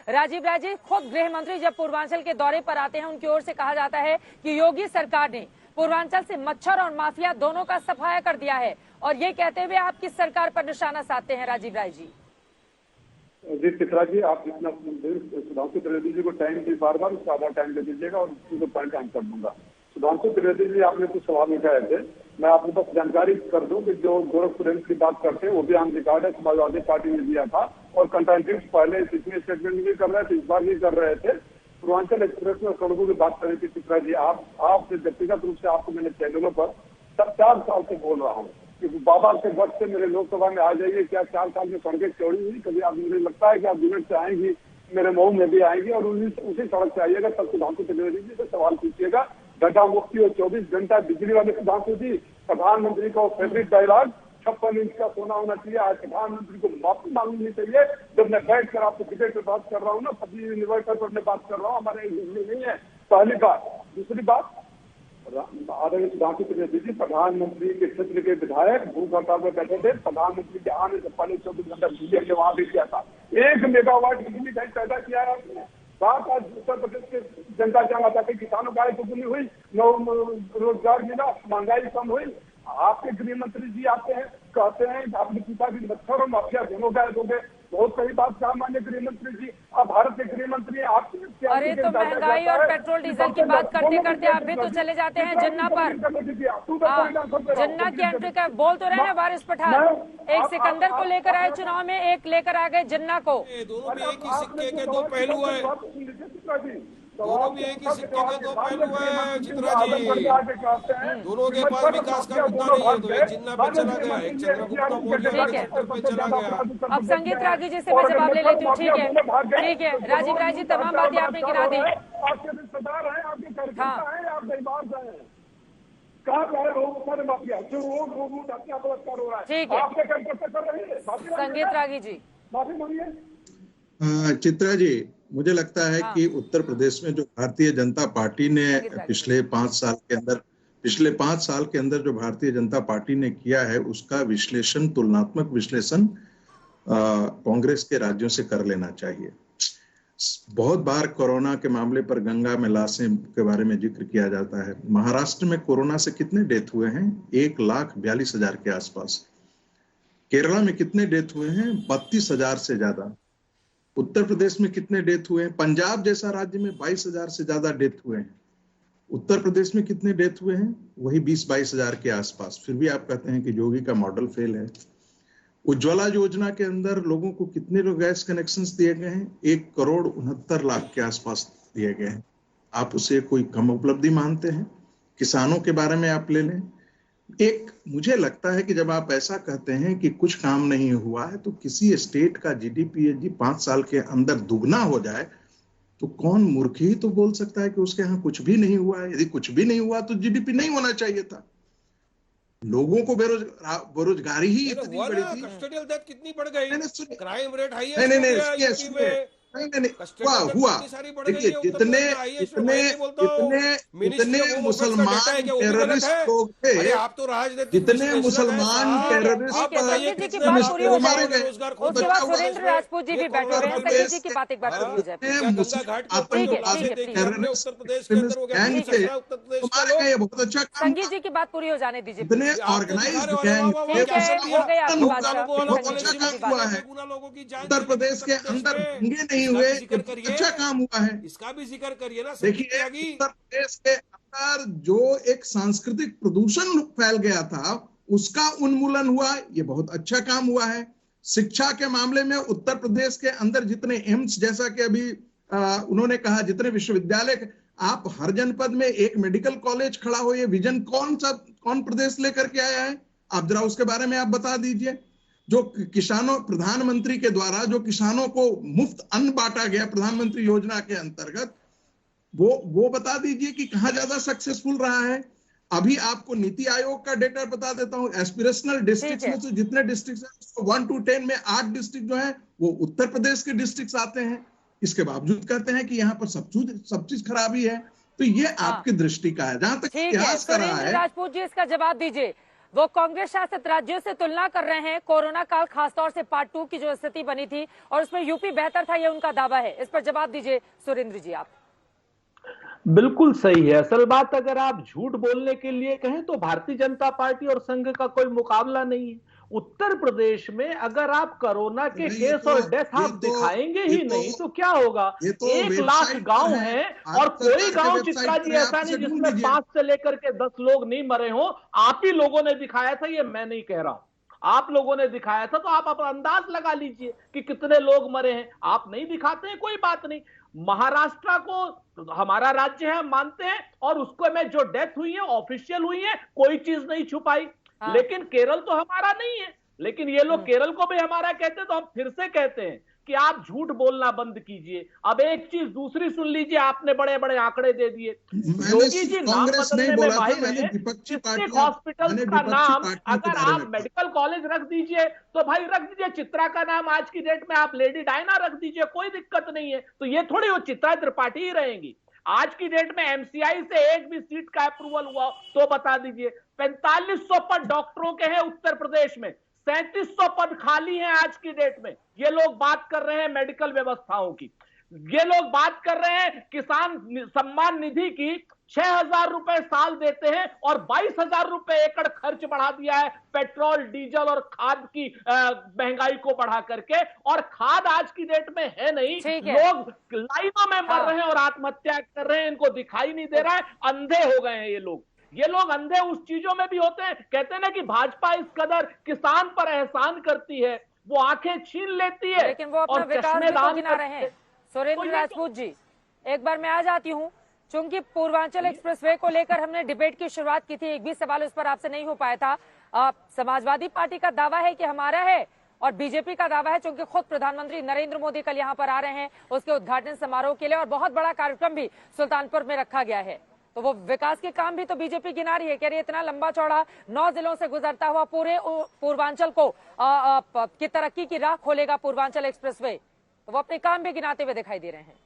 राजीव राजे, खुद गृह मंत्री जब पूर्वांचल के दौरे पर आते हैं उनकी ओर से कहा जाता है कि योगी सरकार ने पूर्वांचल से मच्छर और माफिया दोनों का सफाया कर दिया है, और ये कहते हुए आप किस सरकार पर निशाना साधते हैं राजीव राय जी? जी चित्रा जी, आप जितना सुधांशु त्रिवेदी जी को टाइम दी, बार बार उसका आधा टाइम दे दीजिएगा और उसको पॉइंट आंसर दूंगा। सुधांशु त्रिवेदी जी, आपने कुछ सवाल उठाए थे, मैं आपको बस जानकारी कर दूं कि जो गोरखपुर की बात करते हैं वो भी ऑन रिकॉर्ड है, समाजवादी पार्टी ने दिया था और कंटेंटिव पहले पिछले स्टेटमेंट भी कर रहे थे, इस बार भी कर रहे थे। पूर्वांचल एक्सप्रेस में सड़कों की बात करें थी चित्रा जी, आप व्यक्तिगत रूप से आपको मैंने चैनलों पर 4 साल से बोल रहा हूँ कि बाबा के वक्त से मेरे लोकसभा में आ जाइए, क्या 4 साल में सड़कें चौड़ी हुई? कभी आप, मुझे लगता है कि आप जुनट से आएंगी, मेरे मऊ में भी आएंगी और उसी सड़क से आइएगा, तब सुधांशु त्रिवेदी जी से सवाल पूछिएगा। गड्ढा मुक्ति और 24 घंटा बिजली वाले सुधांशु जी, प्रधानमंत्री का फेवरेट डायलॉग 56 इंच का सोना होना चाहिए। आज प्रधानमंत्री को माफी मांगनी चाहिए। जब मैं बैठ कर आपको टिकट पर बात कर रहा हूँ ना, सभी यूनिवर्सल पर मैं बात कर रहा हूँ, हमारे नहीं है। पहली बात। दूसरी बात, आदरणीय सुधांशु त्रिवेदी जी प्रधानमंत्री के क्षेत्र के विधायक भूख हड़ताल में बैठे थे, प्रधानमंत्री के आने से पहले 24 घंटा बिजली के वहां भी किया था। 1 मेगावाट बिजली कहीं पैदा किया है आपने? बात आज उत्तर प्रदेश के जनता जानना चाहते, किसानों का आय दोगुनी हुई, रोजगार मिला, महंगाई कम हुई। आपके गृह मंत्री जी आते हैं, कहते हैं आपने पिता भी मच्छर और माफिया दोनों का दोगे। बहुत सही बात कहा माननीय गृह मंत्री जी। अब भारत के गृह मंत्री आप, अरे तो महंगाई और पेट्रोल डीजल की बात करते करते आप भी तो चले जाते हैं जन्ना पर। जन्ना की एंट्री का बोल तो रहे हैं वारिस पठान, एक सिकंदर को लेकर आए चुनाव में, एक लेकर आ गए जन्ना को। दोनों भी एक ही सिक्के के दो पहलू है, दोनों भी एक ही सिक्के के दो पहलू है चित्रा जी। दोनों के पास विकास का मुद्दा नहीं है, तो एक जिन्ना पे चला गया, एक चंद्रगुप्ता मौर्य पे चला गया। अब संगीत रागी जी से मैं जवाब ले लेती हूँ। ठीक है राजीव राय जी, तमाम बातें आपने गिना दी। आपके रिश्तेदार हैं, आपके कार्यकर्ता हैं, आप बेईमान हैं। कहाँ रहे लोग, सारे माफिया जो रोज हत्या बलात्कार हो रहा है, ठीक है आपके कार्यकर्ता कर रहे हैं। संगीत रागी जी, माफी मांगिए। चित्रा जी, मुझे लगता है कि उत्तर प्रदेश में जो भारतीय जनता पार्टी ने पिछले 5 साल के अंदर जो भारतीय जनता पार्टी ने किया है, उसका विश्लेषण, तुलनात्मक विश्लेषण कांग्रेस के राज्यों से कर लेना चाहिए। बहुत बार कोरोना के मामले पर गंगा में लाशें के बारे में जिक्र किया जाता है। महाराष्ट्र में कोरोना से कितने डेथ हुए हैं? 1,42,000 के आसपास। केरला में कितने डेथ हुए हैं? 32,000 से ज्यादा। उत्तर प्रदेश में कितने डेथ हुए हैं? पंजाब जैसा राज्य में 22,000 से ज्यादा डेथ हुए हैं। उत्तर प्रदेश में कितने डेथ हुए हैं? वही 20-22,000 के आसपास। फिर भी आप कहते हैं कि योगी का मॉडल फेल है। उज्ज्वला योजना के अंदर लोगों को कितने गैस कनेक्शंस दिए गए हैं? 1,69,00,000 के आसपास दिए गए हैं। आप उसे कोई कम उपलब्धि मानते हैं? किसानों के बारे में आप ले लें। मुझे लगता है कि जब आप ऐसा कहते हैं कि कुछ काम नहीं हुआ है, तो किसी स्टेट का जीडीपी 5 साल के अंदर दुगना हो जाए तो कौन मूर्ख ही तो बोल सकता है कि उसके यहाँ कुछ भी नहीं हुआ है। यदि कुछ भी नहीं हुआ तो जीडीपी नहीं होना चाहिए था। लोगों को बेरोजगारी ही इतनी बड़ी थी। कस्टोडियल डेथ कितनी बढ़ गई, क्राइम रेट हाईएस्ट हुआ। देखिए, जितने मुसलमान टेररिस्ट लोग थे, आप तो राजनीतिक, जितने मुसलमान टेररिस्ट मारे गए, सुरेंद्र राजपूत जी भी बैठे हुए हैं। संगीत जी की बात एक बार सुनिए जाए। बहुत अच्छा काम। संगीत जी की बात पूरी हो जाने दीजिए। इतने ऑर्गेनाइज्ड गैंग हुआ है उत्तर प्रदेश के अंदर, दंगे नहीं हुए, अच्छा काम हुआ है। इसका भी जिक्र करिए ना। देखिए, उत्तर प्रदेश के अंदर जो एक सांस्कृतिक प्रदूषण फैल गया था, उसका उन्मूलन हुआ, ये बहुत अच्छा काम हुआ है। शिक्षा के मामले में उत्तर प्रदेश के अंदर जितने एम्स, जैसा कि अभी उन्होंने कहा, जितने विश्वविद्यालय, आप हर जनपद में एक मेडिकल कॉलेज खड़ा हो, ये विजन कौन प्रदेश लेकर के आया है? आप जरा उसके बारे में आप बता दीजिए। जो किसानों, प्रधानमंत्री के द्वारा जो किसानों को मुफ्त अन्न बांटा गया प्रधानमंत्री योजना के अंतर्गत, वो बता दीजिए कि कहां ज्यादा सक्सेसफुल रहा है। अभी आपको नीति आयोग का डेटा बता देता हूं। एस्पिरेशनल डिस्ट्रिक्ट में से जितने डिस्ट्रिक्ट हैं, 1 to 10 में 8 डिस्ट्रिक्ट जो है वो उत्तर प्रदेश के डिस्ट्रिक्ट आते हैं। इसके बावजूद कहते हैं कि यहाँ पर सब चीज खराबी है। तो ये आपकी दृष्टि का है। जहां तक इतिहास का रहा है। राजपूत जी, इसका जवाब दीजिए। वो कांग्रेस शासित राज्यों से तुलना कर रहे हैं। कोरोना काल खासतौर से पार्ट 2 की जो स्थिति बनी थी और उसमें यूपी बेहतर था, ये उनका दावा है। इस पर जवाब दीजिए सुरेंद्र जी आप। बिल्कुल सही है। असल बात, अगर आप झूठ बोलने के लिए कहें तो भारतीय जनता पार्टी और संघ का कोई मुकाबला नहीं है। उत्तर प्रदेश में अगर आप कोरोना के केस और डेथ आप दिखाएंगे ही नहीं तो क्या होगा? 1 लाख गांव है और कोई गांव चित्रा जी ऐसा नहीं जिसमें 5 से लेकर के 10 लोग नहीं मरे हो। आप ही लोगों ने दिखाया था, ये मैं नहीं कह रहा हूं, आप लोगों ने दिखाया था, तो आप अपना अंदाज लगा लीजिए कि कितने लोग मरे हैं। आप नहीं दिखाते हैं, कोई बात नहीं। महाराष्ट्र को हमारा राज्य है, मानते हैं, और उसको में जो डेथ हुई है ऑफिशियल हुई है, कोई चीज नहीं छुपाई। लेकिन केरल तो हमारा नहीं है, लेकिन ये लोग केरल को भी हमारा कहते हैं। तो हम फिर से कहते हैं कि आप झूठ बोलना बंद कीजिए। अब एक चीज दूसरी सुन लीजिए, आपने बड़े बड़े आंकड़े दे दिए। योगी जी नाम बदलने में माहिर हैं। डिस्ट्रिक्ट हॉस्पिटल का नाम अगर आप मेडिकल कॉलेज रख दीजिए तो भाई रख दीजिए। चित्रा का नाम आज की डेट में आप लेडी डायना रख दीजिए, कोई दिक्कत नहीं है। तो ये थोड़ी वो चित्रा त्रिपाठी ही रहेंगी। आज की डेट में एमसीआई से एक भी सीट का अप्रूवल हुआ तो बता दीजिए। 4500 पद डॉक्टरों के हैं उत्तर प्रदेश में, 3700 पद खाली हैं आज की डेट में। ये लोग बात कर रहे हैं मेडिकल व्यवस्थाओं की, ये लोग बात कर रहे हैं किसान सम्मान निधि की। 6000 रुपए साल देते हैं और 22,000 रुपए एकड़ खर्च बढ़ा दिया है पेट्रोल डीजल और खाद की महंगाई को बढ़ा करके। और खाद आज की डेट में है नहीं, लोग लाइनों में मर रहे हैं और आत्महत्या कर रहे हैं। इनको दिखाई नहीं दे रहा है, अंधे हो गए हैं ये लोग। ये लोग अंधे उस चीजों में भी होते हैं। कहते हैं ना कि भाजपा इस कदर किसान पर एहसान करती है, वो आंखें छीन लेती है, लेकिन वो अपना विकास भी तो गिना रहे हैं। सुरेंद्र राजपूत जी, एक बार मैं आ जाती हूँ, चूंकि पूर्वांचल एक्सप्रेसवे को लेकर हमने डिबेट की शुरुआत की थी, एक भी सवाल उस पर आपसे नहीं हो पाया था। समाजवादी पार्टी का दावा है कि हमारा है और बीजेपी का दावा है, चूंकि खुद प्रधानमंत्री नरेंद्र मोदी कल यहाँ पर आ रहे हैं उसके उद्घाटन समारोह के लिए, और बहुत बड़ा कार्यक्रम भी सुल्तानपुर में रखा गया है। तो वो विकास के काम भी तो बीजेपी गिना रही है, कह रही है इतना लंबा चौड़ा 9 जिलों से गुजरता हुआ पूरे पूर्वांचल को की तरक्की की राह खोलेगा पूर्वांचल एक्सप्रेसवे। तो वो अपने काम भी गिनाते हुए दिखाई दे रहे हैं।